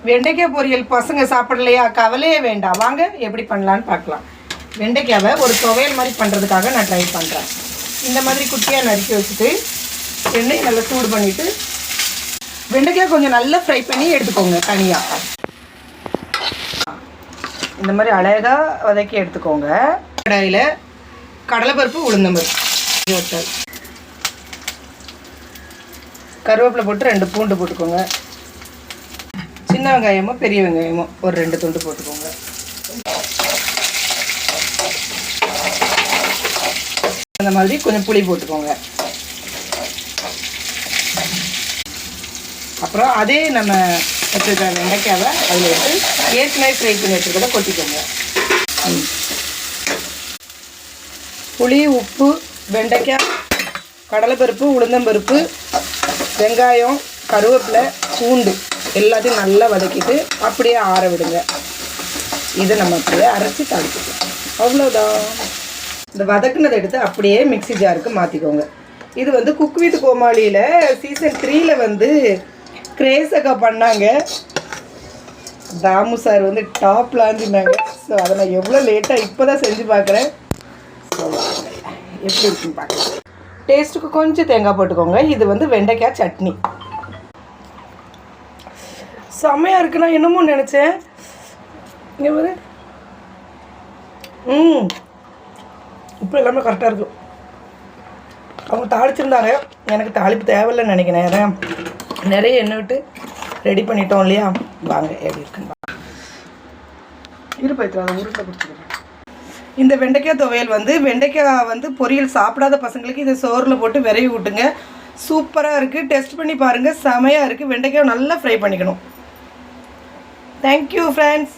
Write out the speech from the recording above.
வெண்டைக்காய் பொரியல் பசங்க சாப்பிடலையா, கவலையே வேண்டாம். வாங்க எப்படி பண்ணலான்னு பார்க்கலாம். வெண்டைக்காவை ஒரு துவையல் மாதிரி பண்ணுறதுக்காக நான் ட்ரை பண்ணுறேன். இந்த மாதிரி குட்டியாக நறுக்கி வச்சுட்டு எண்ணெய் நல்லா சூடு பண்ணிவிட்டு வெண்டைக்காய் கொஞ்சம் நல்லா ஃப்ரை பண்ணி எடுத்துக்கோங்க தனியாக. இந்த மாதிரி அழகாக வதக்கி எடுத்துக்கோங்க. கடாயில் கடலைப்பருப்பு, உளுந்தம்பருப்பு, கருவேப்பிலை போட்டு 2 பூண்டு போட்டுக்கோங்க. சின்ன வெங்காயமோ பெரிய வெங்காயமோ ஒரு 2 துண்டு போட்டுக்கோங்க. அந்த மாதிரி கொஞ்சம் புளி போட்டுக்கோங்க. அப்புறம் அதே நம்ம வச்சுருக்க வெண்டைக்காவை அதில் எடுத்து ஏற்கனவே ஃப்ரை பண்ணி வச்சுருக்கதை கொட்டிக்கோங்க. புளி, உப்பு, வெண்டைக்காய், கடலைப்பருப்பு, உளுந்தம்பருப்பு, வெங்காயம், கருவேப்பிலை, பூண்டு எல்லாத்தையும் நல்லா வதக்கிட்டு அப்படியே ஆற விடுங்க. இதை நம்ம அப்படியே அரைச்சி தாளிச்சுக்கலாம். அவ்வளோதான். இந்த வதக்குனதை எடுத்து அப்படியே மிக்ஸி ஜாருக்கு மாற்றிக்கோங்க. இது வந்து குக் வித் கோமாளியில் சீசன் 3ல் வந்து கிரேஸக்கா பண்ணாங்க. தாமு சார் வந்து டாப் லாஞ்சினாங்க. ஸோ அதை நான் எவ்வளோ லேட்டாக இப்போ தான் செஞ்சு பார்க்குறேன். ஸோ எப்படி இருக்குன்னு பார்க்கலாம். டேஸ்ட்டுக்கு கொஞ்சம் தேங்காய் போட்டுக்கோங்க. இது வந்து வெண்டைக்காய் சட்னி. செம்மையாக இருக்குன்னா என்னமோ நினச்சேன். இங்கே வந்து இப்போ எல்லாமே கரெக்டாக இருக்கும். அவங்க தாளிச்சிருந்தாங்க. எனக்கு தாளிப்பு தேவையில்லைன்னு நினைக்கிறேன். ஏன்னா நிறைய எண்ணெய் விட்டு ரெடி பண்ணிட்டோம் இல்லையா. வாங்க எப்படி இருக்குன்னு இருப்பாய்த்து உருட்டை பிடிச்சிக்கிறேன். இந்த வெண்டைக்காய் துவையல் வந்து வெண்டைக்காய் வந்து பொரியல் சாப்பிடாத பசங்களுக்கு இதை சோறில் போட்டு விரைவி விட்டுங்க. சூப்பராக இருக்குது. டெஸ்ட் பண்ணி பாருங்கள். செமையாக இருக்குது. வெண்டைக்காய் நல்லா ஃப்ரை பண்ணிக்கணும். Thank you friends.